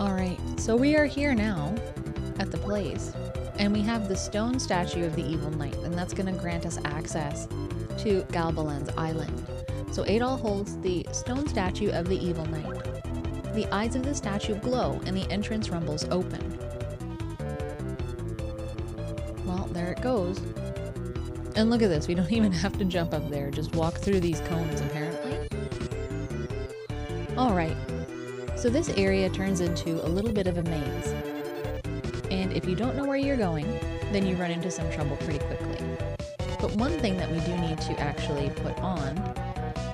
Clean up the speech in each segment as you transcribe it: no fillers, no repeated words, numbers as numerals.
Alright, so we are here now at the place, and we have the stone statue of the Evil Knight, and that's going to grant us access to Galbalan Island. So Adol holds the stone statue of the Evil Knight. The eyes of the statue glow, and the entrance rumbles open. Well, there it goes. And look at this, we don't even have to jump up there, just walk through these cones apparently. Alright, so this area turns into a little bit of a maze. And if you don't know where you're going, then you run into some trouble pretty quickly. But one thing that we do need to actually put on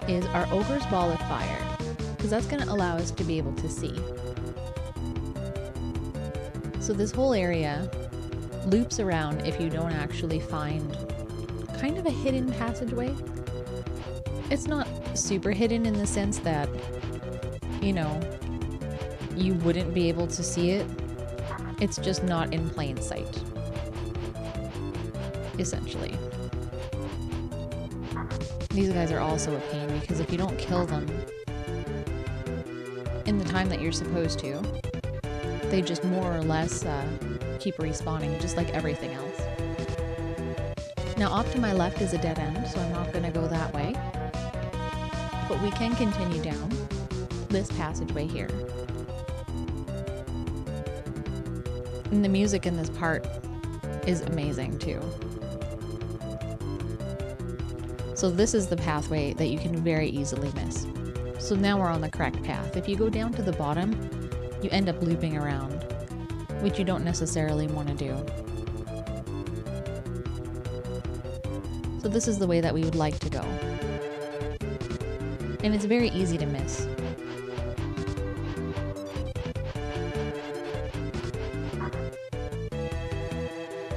is our Ogre's Ball of Fire, because that's going to allow us to be able to see. So this whole area loops around if you don't actually find kind of a hidden passageway. It's not super hidden in the sense that, you know, you wouldn't be able to see it. It's just not in plain sight, essentially. These guys are also a pain because if you don't kill them in the time that you're supposed to, they just more or less keep respawning, just like everything else. Now off to my left is a dead end, so I'm not going to go that way. But we can continue down this passageway here. And the music in this part is amazing too. So this is the pathway that you can very easily miss. So now we're on the correct path. If you go down to the bottom, you end up looping around, which you don't necessarily want to do. So this is the way that we would like to go. And it's very easy to miss.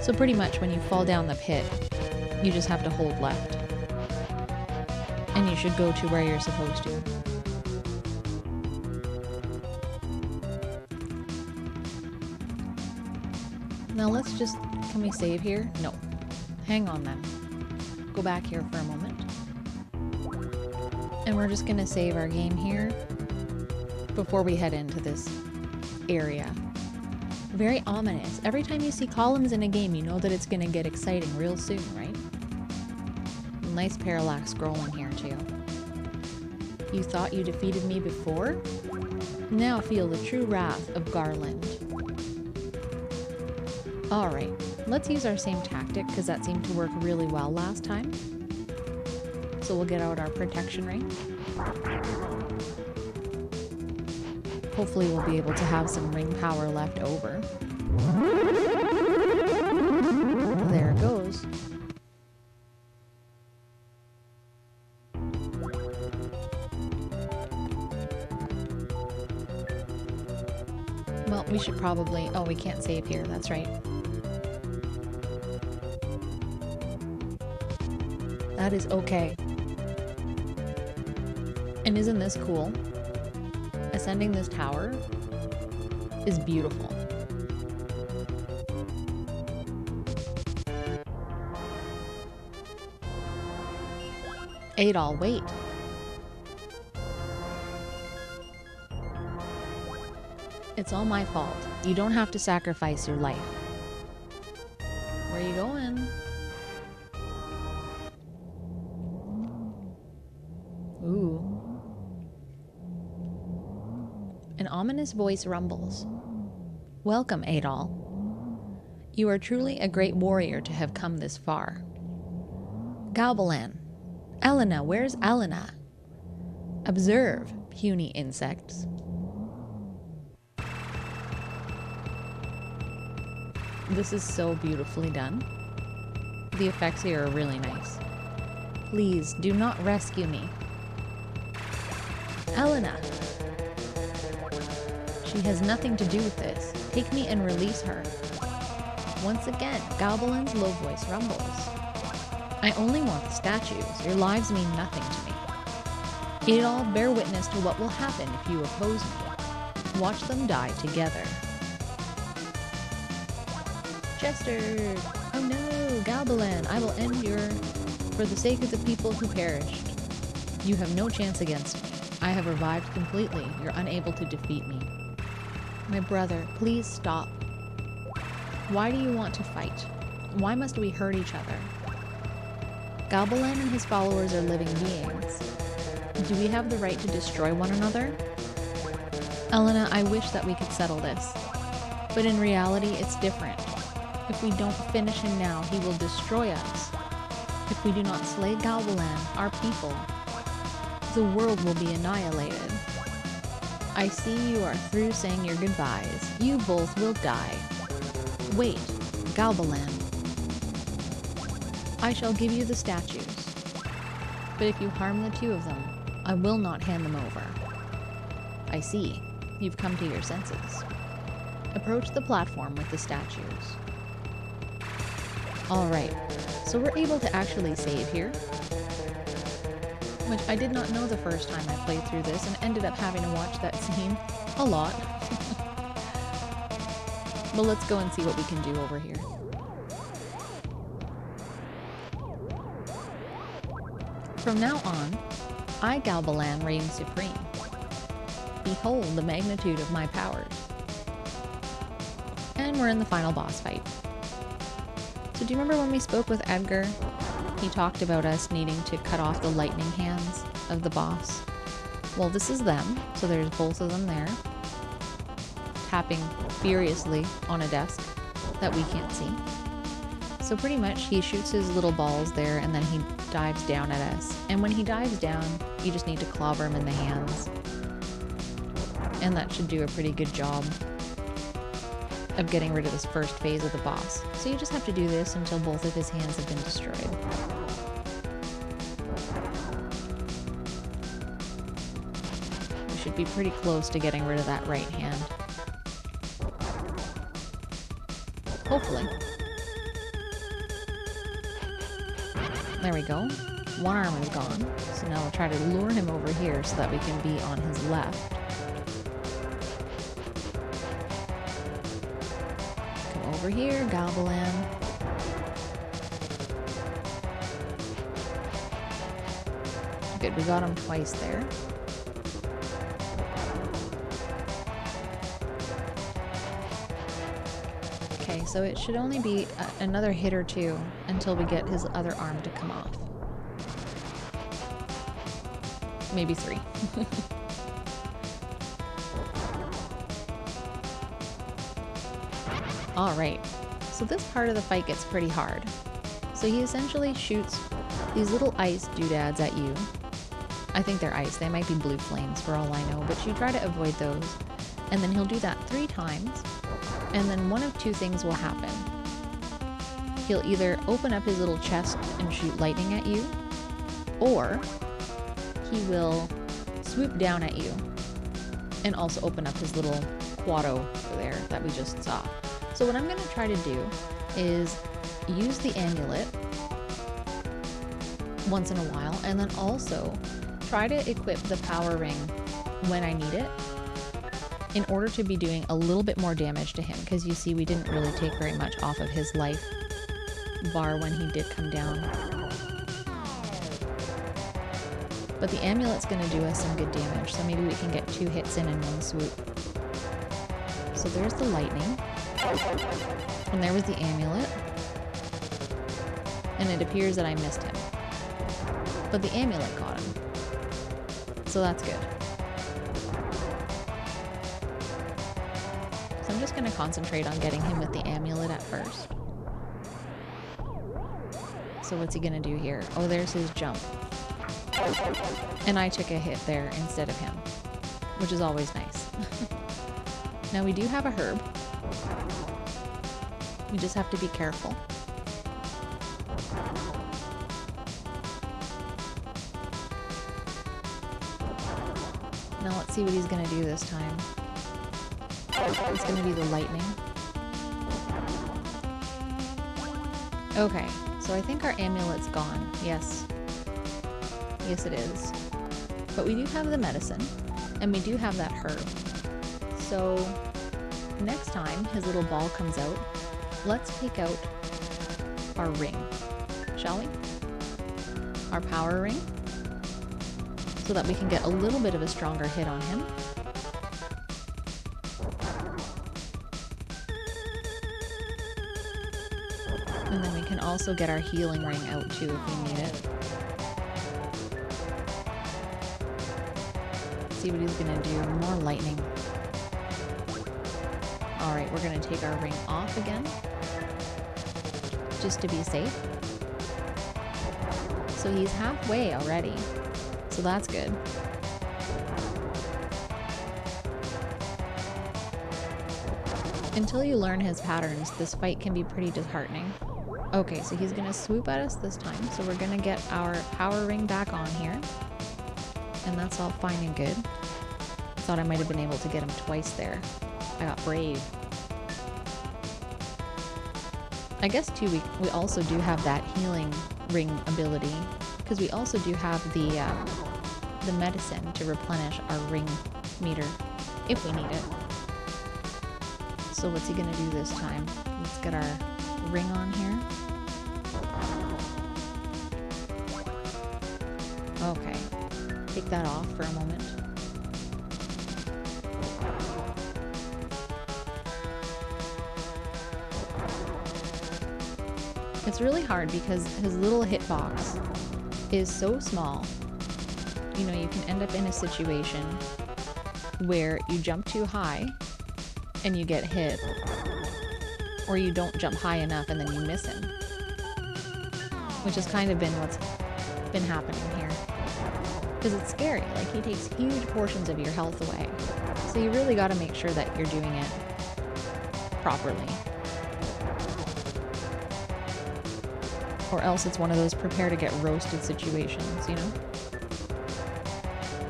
So pretty much when you fall down the pit, you just have to hold left. And you should go to where you're supposed to. Now let's just, can we save here? No. Hang on then. Go back here for a moment. And we're just gonna save our game here before we head into this area. Very ominous. Every time you see columns in a game, you know that it's gonna get exciting real soon, right? Nice parallax scrolling here too. You thought you defeated me before? Now feel the true wrath of Garland. Alright, let's use our same tactic because that seemed to work really well last time. So we'll get out our protection ring. Hopefully we'll be able to have some ring power left over. There it goes. Well, we should probably... Oh, we can't save here, that's right. That is okay. And isn't this cool? Ascending this tower is beautiful. Adol, wait. It's all my fault. You don't have to sacrifice your life. Where are you going? Ooh. An ominous voice rumbles. Welcome, Adol. You are truly a great warrior to have come this far. Galbalan. Ellena, where's Ellena? Observe, puny insects. This is so beautifully done. The effects here are really nice. Please, do not rescue me. Ellena! She has nothing to do with this. Take me and release her. Once again, Galbalan's low voice rumbles. I only want the statues. Your lives mean nothing to me. Adol, bear witness to what will happen if you oppose me. Watch them die together. Chester! Oh no, Galbalan, I will end for the sake of the people who perished. You have no chance against me. I have revived completely. You're unable to defeat me. My brother, please stop. Why do you want to fight? Why must we hurt each other? Galbalan and his followers are living beings. Do we have the right to destroy one another? Ellena, I wish that we could settle this. But in reality, it's different. If we don't finish him now, he will destroy us. If we do not slay Galbalan, our people, the world will be annihilated. I see you are through saying your goodbyes. You both will die. Wait, Galbalan. I shall give you the statues. But if you harm the two of them, I will not hand them over. I see. You've come to your senses. Approach the platform with the statues. Alright, so we're able to actually save here. Which I did not know the first time I played through this and ended up having to watch that scene a lot. But let's go and see what we can do over here. From now on, I, Galbalan, reign supreme. Behold the magnitude of my powers. And we're in the final boss fight. So do you remember when we spoke with Edgar? He talked about us needing to cut off the lightning hands of the boss. Well, this is them, so there's both of them there, tapping furiously on a desk that we can't see. So pretty much he shoots his little balls there and then he dives down at us. And when he dives down, you just need to clobber him in the hands. And that should do a pretty good job of getting rid of this first phase of the boss. So you just have to do this until both of his hands have been destroyed. We should be pretty close to getting rid of that right hand. Hopefully. There we go. One arm is gone. So now we'll try to lure him over here so that we can be on his left. Come over here, Galbalan. Good, we got him twice there. Okay, so it should only be another hit or two until we get his other arm to come off. Maybe 3. Alright, so this part of the fight gets pretty hard. So he essentially shoots these little ice doodads at you. I think they're ice, they might be blue flames for all I know, but you try to avoid those. And then he'll do that 3 times. And then one of 2 things will happen. He'll either open up his little chest and shoot lightning at you, or he will swoop down at you and also open up his little quado there that we just saw. So what I'm going to try to do is use the amulet once in a while, and then also try to equip the power ring when I need it, in order to be doing a little bit more damage to him, because you see we didn't really take very much off of his life bar when he did come down. But the amulet's going to do us some good damage, so maybe we can get 2 hits in one swoop. So there's the lightning, and there was the amulet, and it appears that I missed him. But the amulet got him, so that's good. I'm just going to concentrate on getting him with the amulet at first. So what's he going to do here? Oh, there's his jump. And I took a hit there instead of him, which is always nice. Now we do have a herb. We just have to be careful. Now let's see what he's going to do this time. It's going to be the lightning. Okay, so I think our amulet's gone. Yes. Yes, it is. But we do have the medicine, and we do have that herb. So next time his little ball comes out, let's take out our ring, shall we? Our power ring, so that we can get a little bit of a stronger hit on him. And then we can also get our healing ring out too if we need it. See what he's gonna do. More lightning. Alright, we're gonna take our ring off again. Just to be safe. So he's halfway already. So that's good. Until you learn his patterns, this fight can be pretty disheartening. Okay, so he's gonna swoop at us this time. So we're gonna get our power ring back on here. And that's all fine and good. I thought I might have been able to get him twice there. I got brave. I guess too, we also do have that healing ring ability, because we also do have the medicine to replenish our ring meter if we need it. So what's he gonna do this time? Let's get our ring on here. Okay, take that off for a moment. It's really hard because his little hitbox is so small. You know, you can end up in a situation where you jump too high and you get hit, or you don't jump high enough and then you miss him, which has kind of been what's been happening here. Because it's scary, like he takes huge portions of your health away. So you really got to make sure that you're doing it properly. Or else it's one of those prepare to get roasted situations, you know?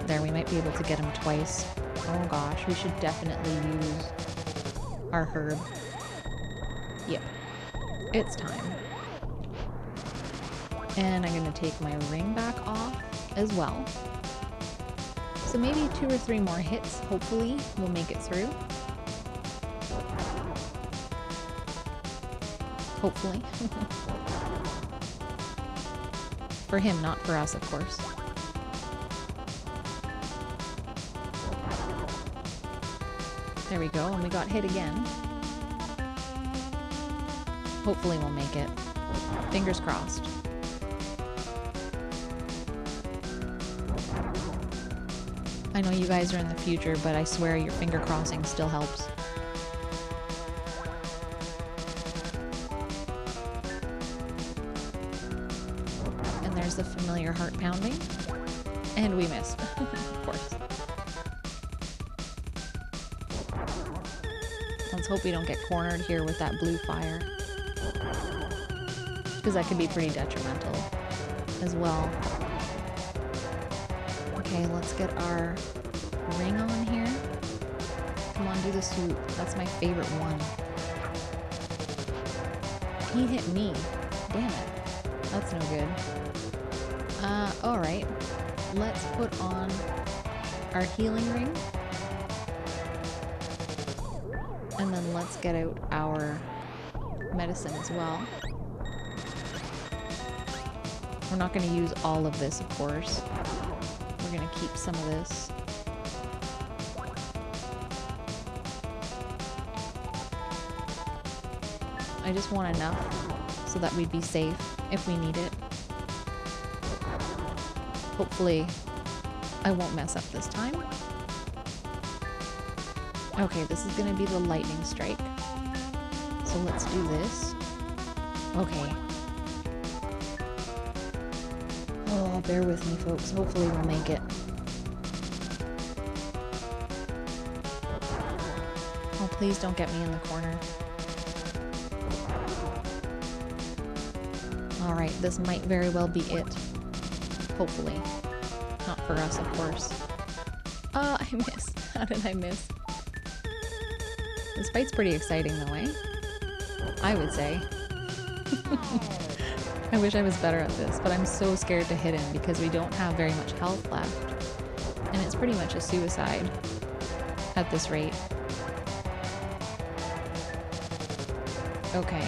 There, we might be able to get him twice. Oh gosh, we should definitely use our herb. Yep, it's time. And I'm gonna take my ring back off as well. So maybe 2 or 3 more hits, hopefully, we'll make it through. Hopefully. For him, not for us, of course. There we go, and we got hit again. Hopefully we'll make it. Fingers crossed. I know you guys are in the future, but I swear your finger crossing still helps. And there's the familiar heart pounding. And we missed, of course. Let's hope we don't get cornered here with that blue fire. Because that could be pretty detrimental as well. Okay, let's get our ring on here. Come on, do the swoop. That's my favorite one. He hit me. Damn it. That's no good. Alright. Let's put on our healing ring. And then let's get out our medicine as well. We're not going to use all of this, of course. We're going to keep some of this. I just want enough so that we'd be safe if we need it. Hopefully, I won't mess up this time. Okay, this is going to be the lightning strike. So let's do this. Okay. Oh, bear with me, folks. Hopefully we'll make it. Oh, please don't get me in the corner. Alright, this might very well be it. Hopefully. Not for us, of course. I missed. How did I miss? This fight's pretty exciting though, eh? I would say. I wish I was better at this, but I'm so scared to hit him because we don't have very much health left. And it's pretty much a suicide at this rate. Okay.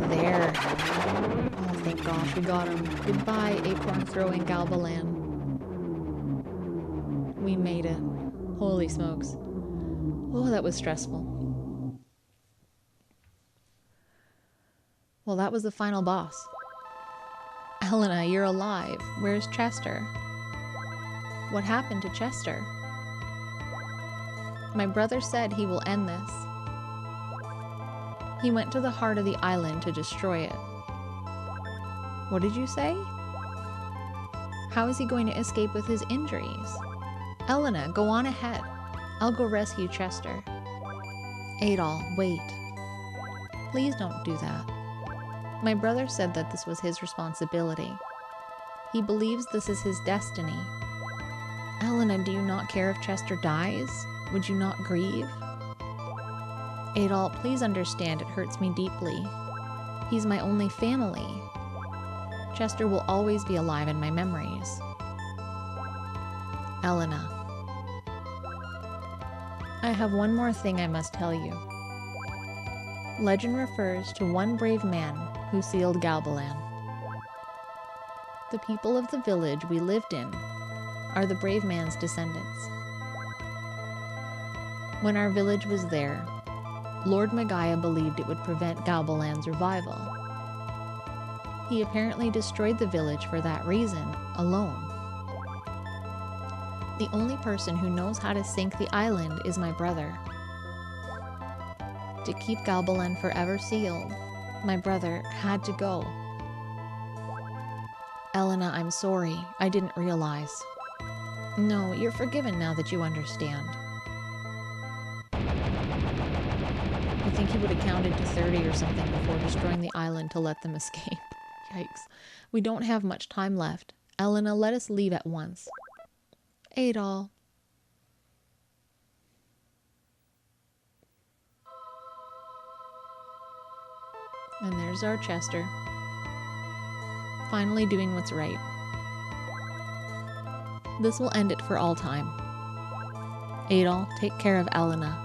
There. Oh, thank gosh, we got him. Goodbye, acorn throwing Galbalan. We made it. Holy smokes. Oh, that was stressful. Well, that was the final boss. Ellena, you're alive. Where's Chester? What happened to Chester? My brother said he will end this. He went to the heart of the island to destroy it. What did you say? How is he going to escape with his injuries? Ellena, go on ahead. I'll go rescue Chester. Adol, wait. Please don't do that. My brother said that this was his responsibility. He believes this is his destiny. Ellena, do you not care if Chester dies? Would you not grieve? Adol, please understand it hurts me deeply. He's my only family. Chester will always be alive in my memories. Ellena. I have one more thing I must tell you. Legend refers to one brave man who sealed Galbalan. The people of the village we lived in are the brave man's descendants. When our village was there, Lord Magaya believed it would prevent Galbalan's revival. He apparently destroyed the village for that reason alone. The only person who knows how to sink the island is my brother. To keep Galbalan forever sealed, my brother had to go. Ellena, I'm sorry. I didn't realize. No, you're forgiven now that you understand. I think he would have counted to 30 or something before destroying the island to let them escape. Yikes. We don't have much time left. Ellena, let us leave at once. Adol. And there's our Chester. Finally doing what's right. This will end it for all time. Adol, take care of Ellena.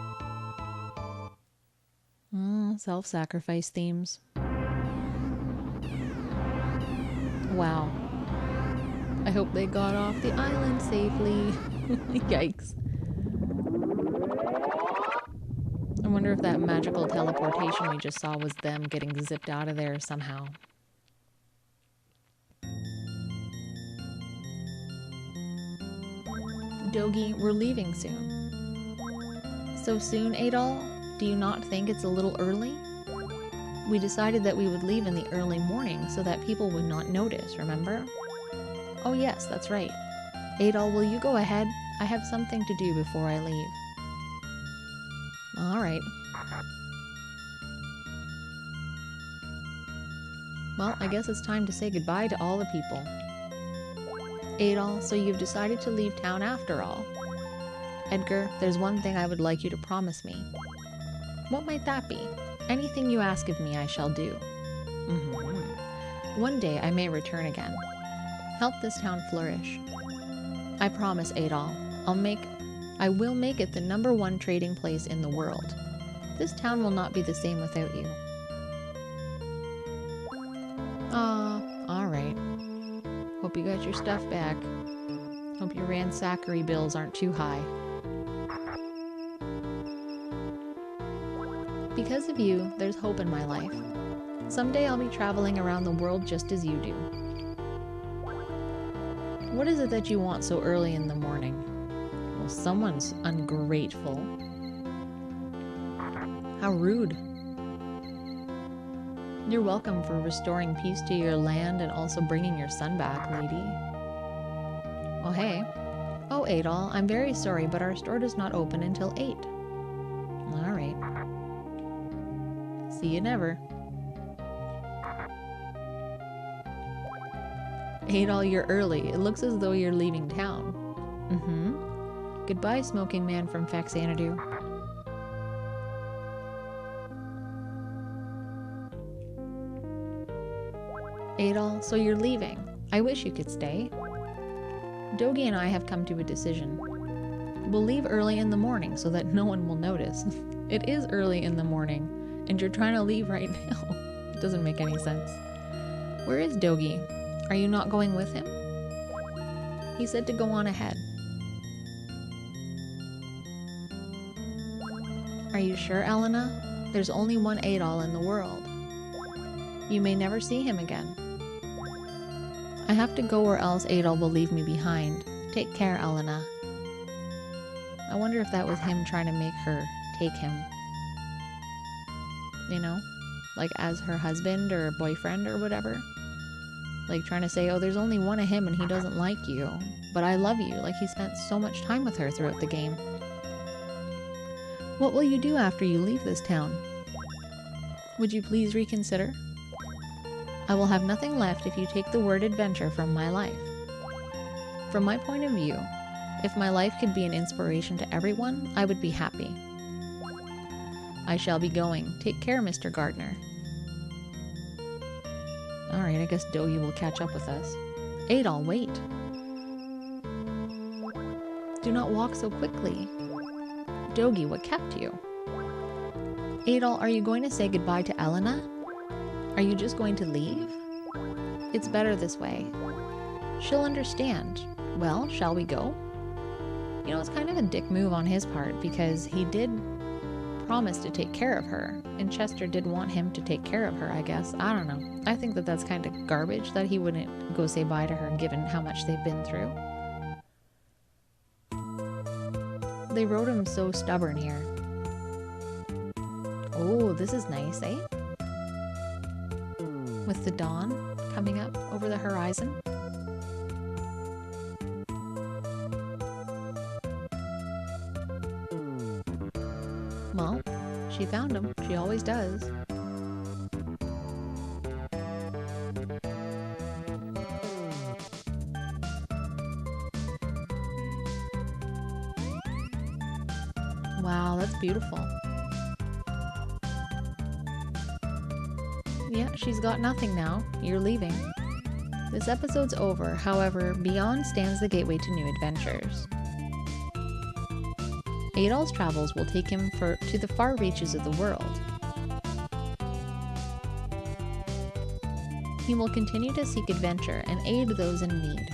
Self-sacrifice themes. Wow. I hope they got off the island safely. Yikes. I wonder if that magical teleportation we just saw was them getting zipped out of there somehow. Dogi, we're leaving soon. So soon, Adol? Do you not think it's a little early? We decided that we would leave in the early morning so that people would not notice, remember? Oh yes, that's right. Adol, will you go ahead? I have something to do before I leave. Alright. Well, I guess it's time to say goodbye to all the people. Adol, so you've decided to leave town after all. Edgar, there's one thing I would like you to promise me. What might that be? Anything you ask of me, I shall do. One day I may return again. Help this town flourish. I promise, Adol. I will make it the #1 trading place in the world. This town will not be the same without you. Alright. Hope you got your stuff back. Hope your ransackery bills aren't too high. Because of you, there's hope in my life. Someday I'll be traveling around the world just as you do. What is it that you want so early in the morning? Well, someone's ungrateful. How rude. You're welcome for restoring peace to your land and also bringing your son back, lady. Oh, hey. Oh, Adol, I'm very sorry, but our store does not open until 8. Alright. See you never. Adol, you're early. It looks as though you're leaving town. Goodbye, smoking man from Faxanadu. Adol, so you're leaving. I wish you could stay. Dogi and I have come to a decision. We'll leave early in the morning so that no one will notice. It is early in the morning, and you're trying to leave right now. It doesn't make any sense. Where is Dogi? Are you not going with him? He said to go on ahead. Are you sure, Ellena? There's only one Adol in the world. You may never see him again. I have to go or else Adol will leave me behind. Take care, Ellena. I wonder if that was him trying to make her take him. You know? Like as her husband or boyfriend or whatever. Like trying to say, oh, there's only one of him and he doesn't like you. But I love you. Like he spent so much time with her throughout the game. What will you do after you leave this town? Would you please reconsider? I will have nothing left if you take the word adventure from my life. From my point of view, if my life could be an inspiration to everyone, I would be happy. I shall be going. Take care, Mr. Gardner. Alright, I guess Dogi will catch up with us. Adol, wait. Do not walk so quickly. Dogi, what kept you? Adol, are you going to say goodbye to Ellena? Are you just going to leave? It's better this way. She'll understand. Well, shall we go? You know, it's kind of a dick move on his part because he did promise to take care of her, and Chester did want him to take care of her, I guess. I don't know. I think that that's kind of garbage that he wouldn't go say bye to her given how much they've been through. They wrote him so stubborn here. Oh, this is nice, eh? With the dawn coming up over the horizon. Well, she found him. She always does. Wow, that's beautiful. Yeah, she's got nothing now. You're leaving. This episode's over. However, beyond stands the gateway to new adventures. Adol's travels will take him to the far reaches of the world. He will continue to seek adventure and aid those in need.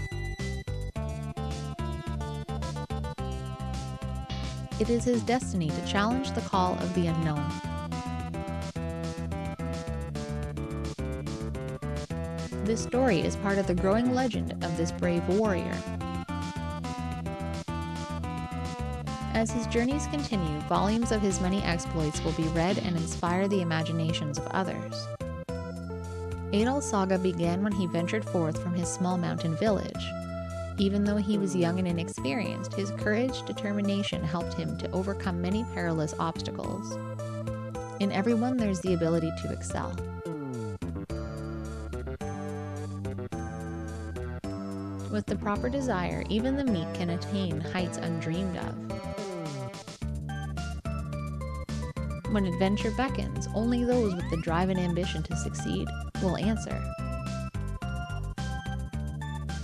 It is his destiny to challenge the call of the unknown. This story is part of the growing legend of this brave warrior. As his journeys continue, volumes of his many exploits will be read and inspire the imaginations of others. Adol's saga began when he ventured forth from his small mountain village. Even though he was young and inexperienced, his courage, determination helped him to overcome many perilous obstacles. In everyone, there's the ability to excel. With the proper desire, even the meek can attain heights undreamed of. When adventure beckons, only those with the drive and ambition to succeed will answer.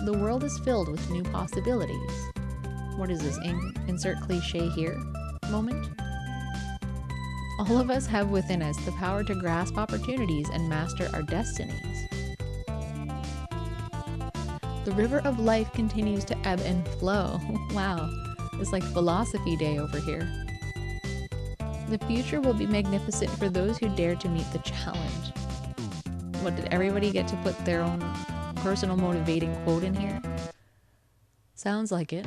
The world is filled with new possibilities. What is this, insert cliche here moment? All of us have within us the power to grasp opportunities and master our destinies. The river of life continues to ebb and flow. Wow, it's like philosophy day over here. The future will be magnificent for those who dare to meet the challenge. What, did everybody get to put their own personal motivating quote in here? Sounds like it.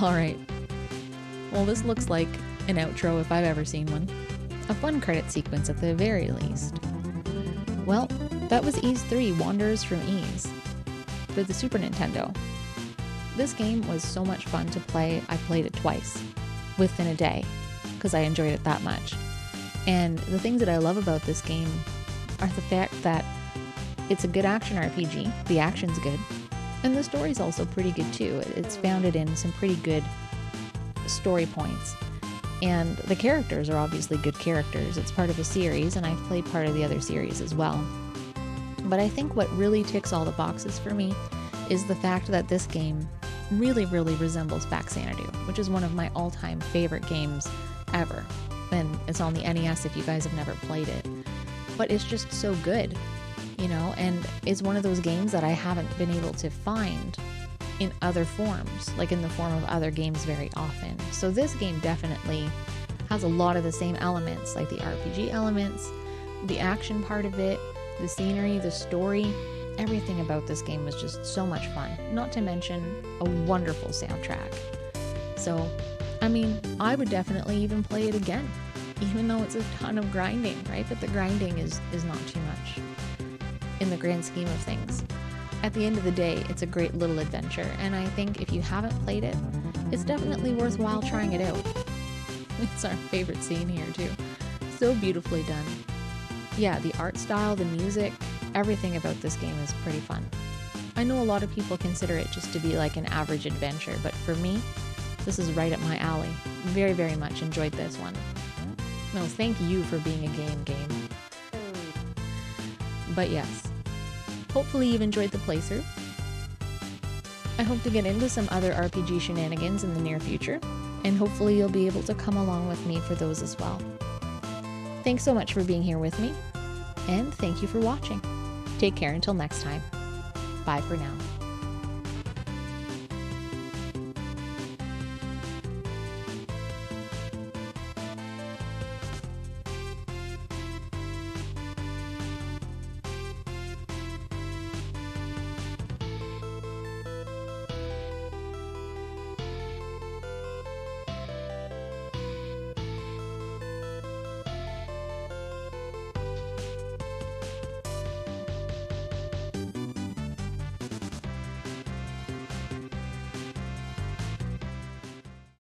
Alright. Well, this looks like an outro if I've ever seen one. A fun credit sequence at the very least. Well, that was Ys 3, Wanderers from Ys, for the Super Nintendo. This game was so much fun to play. I played it twice, within a day, because I enjoyed it that much. And the things that I love about this game are the fact that it's a good action RPG, the action's good, and the story's also pretty good too. It's founded in some pretty good story points. And the characters are obviously good characters. It's part of a series, and I've played part of the other series as well. But I think what really ticks all the boxes for me is the fact that this game really, really resembles Back Xanadu, which is one of my all-time favorite games ever. And it's on the NES if you guys have never played it. But it's just so good, you know, and it's one of those games that I haven't been able to find in other forms, like in the form of other games very often. So this game definitely has a lot of the same elements, like the RPG elements, the action part of it, the scenery, the story. Everything about this game was just so much fun, not to mention a wonderful soundtrack. So, I mean, I would definitely even play it again, even though it's a ton of grinding, right? But the grinding is not too much in the grand scheme of things. At the end of the day, it's a great little adventure, and I think if you haven't played it, it's definitely worthwhile trying it out. It's our favorite scene here too. So beautifully done. Yeah, the art style, the music, everything about this game is pretty fun. I know a lot of people consider it just to be like an average adventure, but for me, this is right up my alley. Very, very much enjoyed this one. No, thank you for being a game. But yes, hopefully you've enjoyed the playthrough. I hope to get into some other RPG shenanigans in the near future, and hopefully you'll be able to come along with me for those as well. Thanks so much for being here with me, and thank you for watching. Take care until next time. Bye for now.